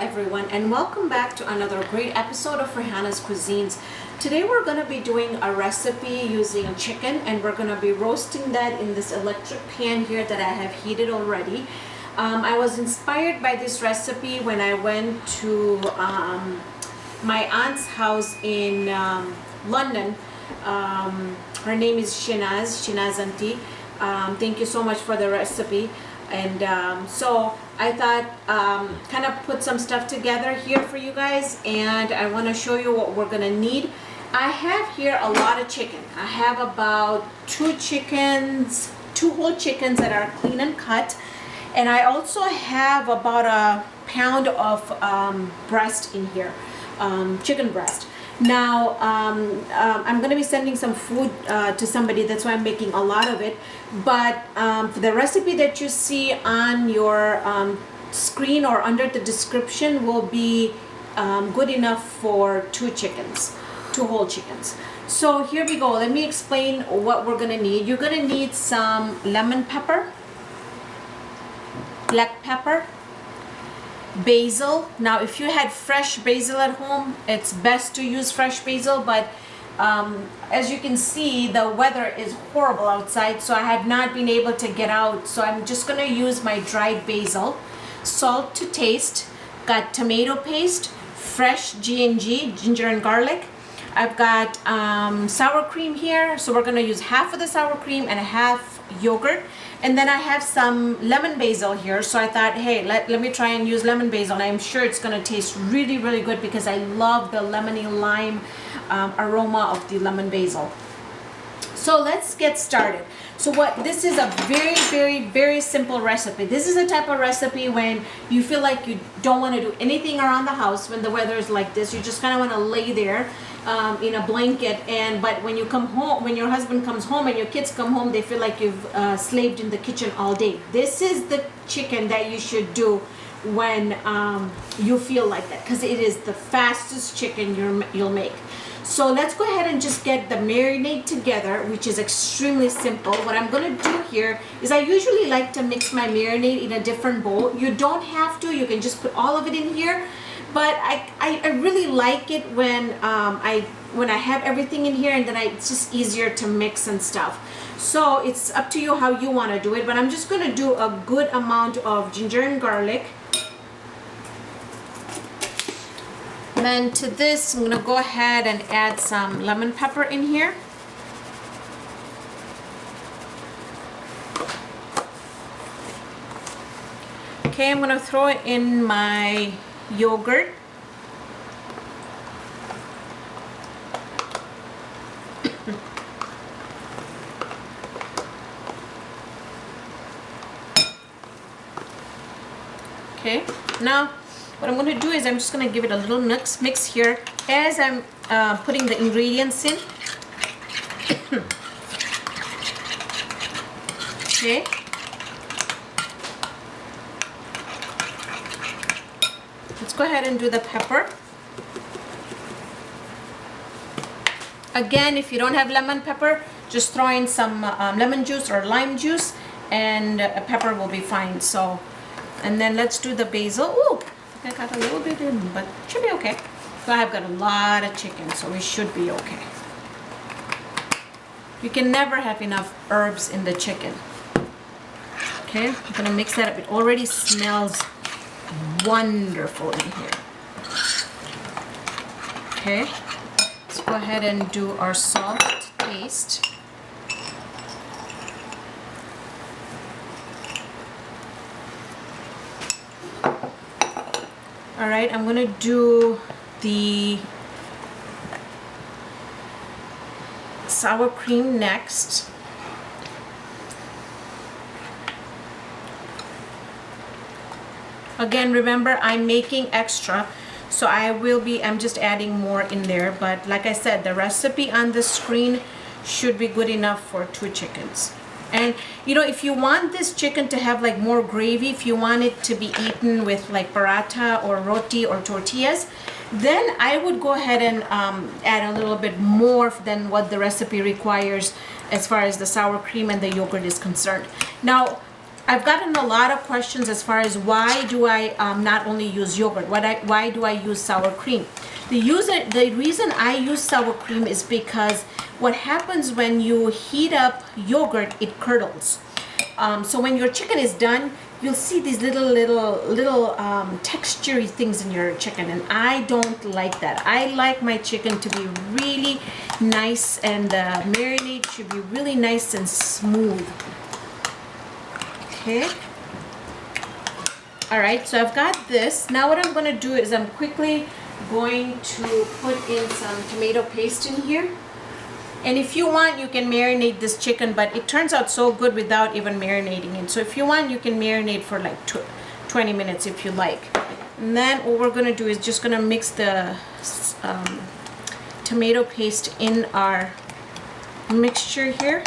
everyone, and welcome back to another great episode of Raihana's Cuisines. Today we're going to be doing a recipe using chicken, and we're going to be roasting that in this electric pan here that I have heated already. I was inspired by this recipe when I went to my aunt's house in London. Her name is Shinaz auntie. Thank you so much for the recipe. And so I thought kind of put some stuff together here for you guys, and I want to show you what we're gonna need. I have here a lot of chicken. I have about two whole chickens that are clean and cut, and I also have about a pound of breast in here, chicken breast. Now I'm going to be sending some food to somebody, that's why I'm making a lot of it. But the recipe that you see on your screen or under the description will be good enough for two whole chickens. So here we go. Let me explain what we're going to need. You're going to need some lemon pepper, black pepper, basil. Now if you had fresh basil at home, it's best to use fresh basil, but as you can see, the weather is horrible outside, so I have not been able to get out, so I'm just going to use my dried basil. Salt to taste. Got tomato paste, fresh G&G, ginger and garlic. I've got sour cream here, so we're going to use half of the sour cream and half yogurt. And then I have some lemon basil here, so I thought, hey, let me try and use lemon basil. And I'm sure it's going to taste really, really good because I love the lemony lime aroma of the lemon basil. So let's get started. So this is a very, very, very simple recipe. This is a type of recipe when you feel like you don't want to do anything around the house when the weather is like this. You just kind of want to lay there in a blanket, but when you come home, when your husband comes home and your kids come home, they feel like you've slaved in the kitchen all day. This is the chicken that you should do when you feel like that, because it is the fastest chicken you'll make. So let's go ahead and just get the marinade together, which is extremely simple. What I'm going to do here is I usually like to mix my marinade in a different bowl. You don't have to. You can just put all of it in here. But I really like it when I have everything in here, and then it's just easier to mix and stuff. So it's up to you how you want to do it. But I'm just going to do a good amount of ginger and garlic. And then to this, I'm going to go ahead and add some lemon pepper in here. Okay, I'm going to throw in my yogurt. Okay, now what I'm going to do is I'm just going to give it a little mix here as I'm putting the ingredients in. Okay. Let's go ahead and do the pepper. Again, if you don't have lemon pepper, just throw in some lemon juice or lime juice, and pepper will be fine. So, and then let's do the basil. Ooh, I got a little bit in, but it should be okay. So I've got a lot of chicken, so we should be okay. You can never have enough herbs in the chicken. Okay, I'm gonna mix that up. It already smells wonderful in here. Okay, let's go ahead and do our salt to taste. All right, I'm gonna do the sour cream next. Again, remember, I'm making extra, so I'm just adding more in there. But like I said, the recipe on the screen should be good enough for two chickens. And you know, if you want this chicken to have like more gravy, if you want it to be eaten with like paratha or roti or tortillas, then I would go ahead and add a little bit more than what the recipe requires as far as the sour cream and the yogurt is concerned. Now, I've gotten a lot of questions as far as why do I not only use yogurt, why do I use sour cream? The reason I use sour cream is because what happens when you heat up yogurt, it curdles. So when your chicken is done, you'll see these little textury things in your chicken, and I don't like that. I like my chicken to be really nice, and the marinade should be really nice and smooth. Okay. All right, so I've got this. Now what I'm going to do is I'm quickly going to put in some tomato paste in here. And if you want, you can marinate this chicken, but it turns out so good without even marinating it. So if you want, you can marinate for like 20 minutes if you like. And then what we're going to do is just going to mix the tomato paste in our mixture here.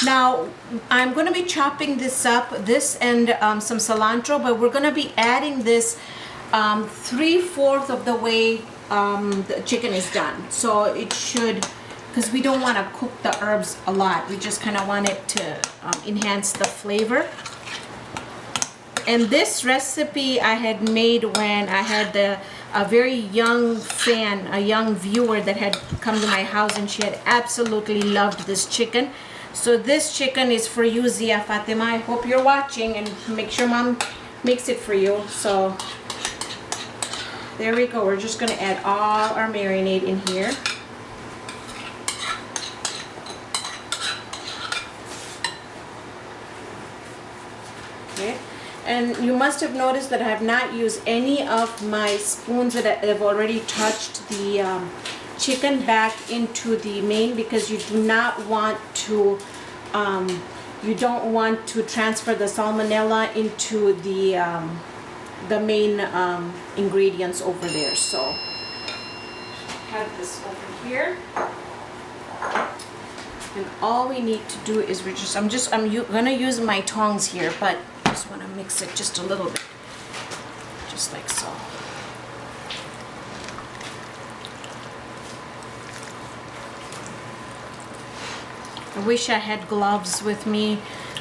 Now, I'm going to be chopping this up, and some cilantro, but we're going to be adding this 3/4 of the way the chicken is done. So it should, because we don't want to cook the herbs a lot. We just kind of want it to enhance the flavor. And this recipe I had made when I had a very young fan, a young viewer that had come to my house, and she had absolutely loved this chicken. So this chicken is for you, Zia Fatima. I hope you're watching, and make sure Mom makes it for you. So there we go. We're just going to add all our marinade in here. Okay. And you must have noticed that I have not used any of my spoons that have already touched the chicken back into the main, because you do not want to you don't want to transfer the salmonella into the main ingredients over there. So have this over here, and all we need to do is I'm gonna use my tongs here, but I just want to mix it just a little bit, just like so. I wish I had gloves with me.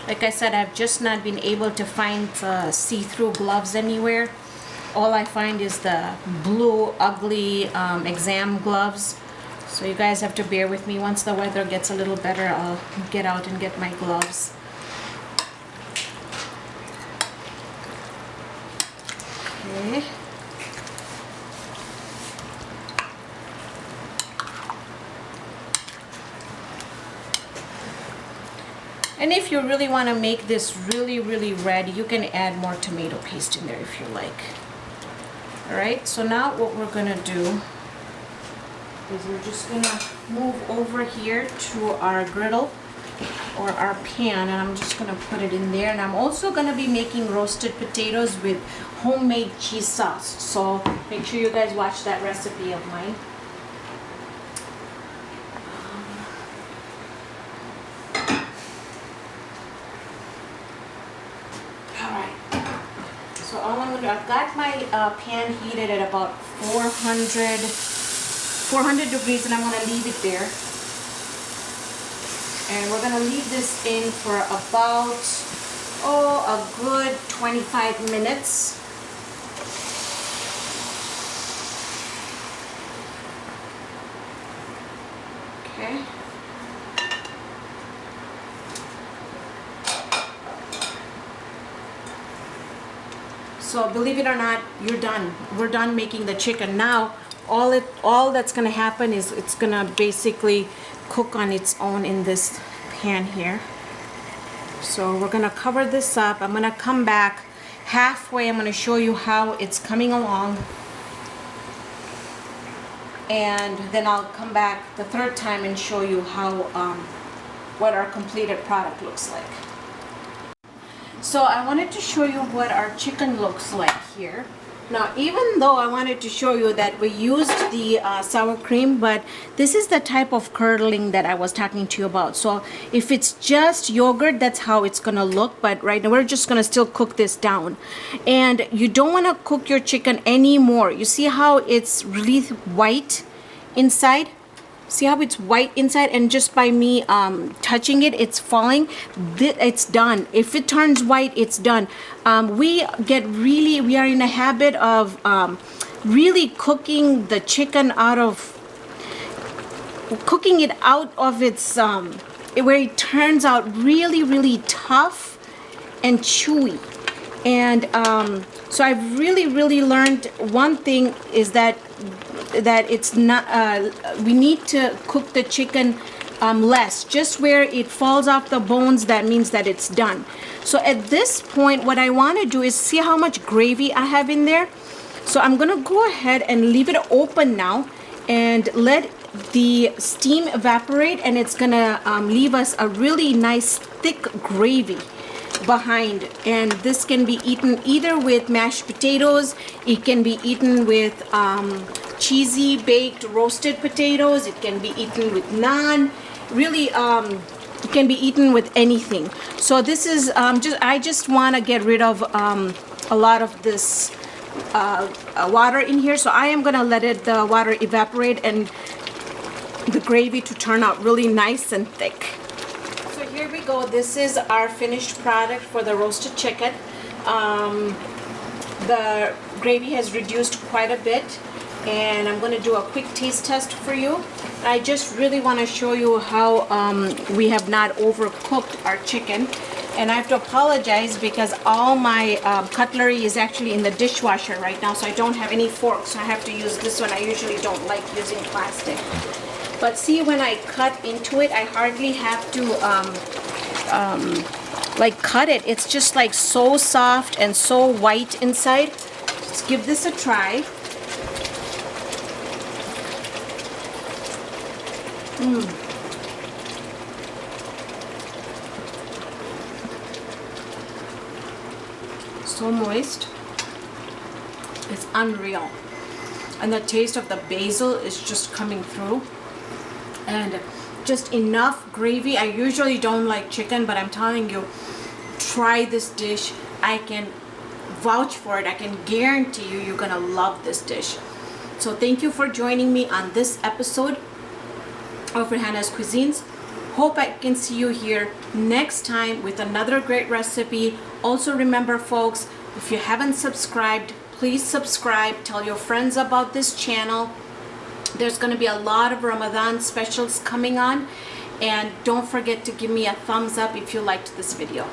Like I said, I've just not been able to find see-through gloves anywhere. All I find is the blue, ugly exam gloves. So you guys have to bear with me. Once the weather gets a little better, I'll get out and get my gloves. Okay. And if you really want to make this really red, you can add more tomato paste in there if you like. Alright, so now what we're going to do is we're just going to move over here to our griddle or our pan, and I'm just going to put it in there. And I'm also going to be making roasted potatoes with homemade cheese sauce. So make sure you guys watch that recipe of mine. So all I'm gonna do, I've got my pan heated at about 400 degrees, and I'm gonna leave it there. And we're gonna leave this in for about, a good 25 minutes. Okay. So believe it or not, you're done. We're done making the chicken. Now, all that's gonna happen is it's gonna basically cook on its own in this pan here. So we're gonna cover this up. I'm gonna come back halfway. I'm gonna show you how it's coming along. And then I'll come back the third time and show you how, what our completed product looks like. So I wanted to show you what our chicken looks like here. Now, even though I wanted to show you that we used the sour cream, but this is the type of curdling that I was talking to you about. So if it's just yogurt, that's how it's gonna look. But right now, we're just gonna still cook this down. And you don't wanna cook your chicken anymore. You see how it's really white inside? See how it's white inside, and just by me touching it, it's falling. It's done. If it turns white, it's done. We are in a habit of really cooking the chicken out of its where it turns out really tough and chewy. And so I've really learned one thing is that it's not we need to cook the chicken less, just where it falls off the bones. That means that it's done. So at this point, what I want to do is see how much gravy I have in there. So I'm gonna go ahead and leave it open now and let the steam evaporate, and it's gonna leave us a really nice thick gravy behind. And this can be eaten either with mashed potatoes, it can be eaten with cheesy baked roasted potatoes, it can be eaten with naan, really it can be eaten with anything. So this is I just want to get rid of a lot of this water in here, so I am gonna let the water evaporate and the gravy to turn out really nice and thick. So here we go. This is our finished product for the roasted chicken. The gravy has reduced quite a bit, and I'm going to do a quick taste test for you. I just really want to show you how we have not overcooked our chicken. And I have to apologize because all my cutlery is actually in the dishwasher right now, so I don't have any forks, so I have to use this one. I usually don't like using plastic. But see, when I cut into it, I hardly have to like cut it. It's just like so soft and so white inside. Let's give this a try. So moist. It's unreal. And the taste of the basil is just coming through. And just enough gravy. I usually don't like chicken, but I'm telling you, try this dish. I can vouch for it. I can guarantee you, you're gonna love this dish. So thank you for joining me on this episode of Raihana's Cuisines. Hope I can see you here next time with another great recipe. Also remember, folks, if you haven't subscribed, please subscribe. Tell your friends about this channel. There's going to be a lot of Ramadan specials coming on, and don't forget to give me a thumbs up if you liked this video.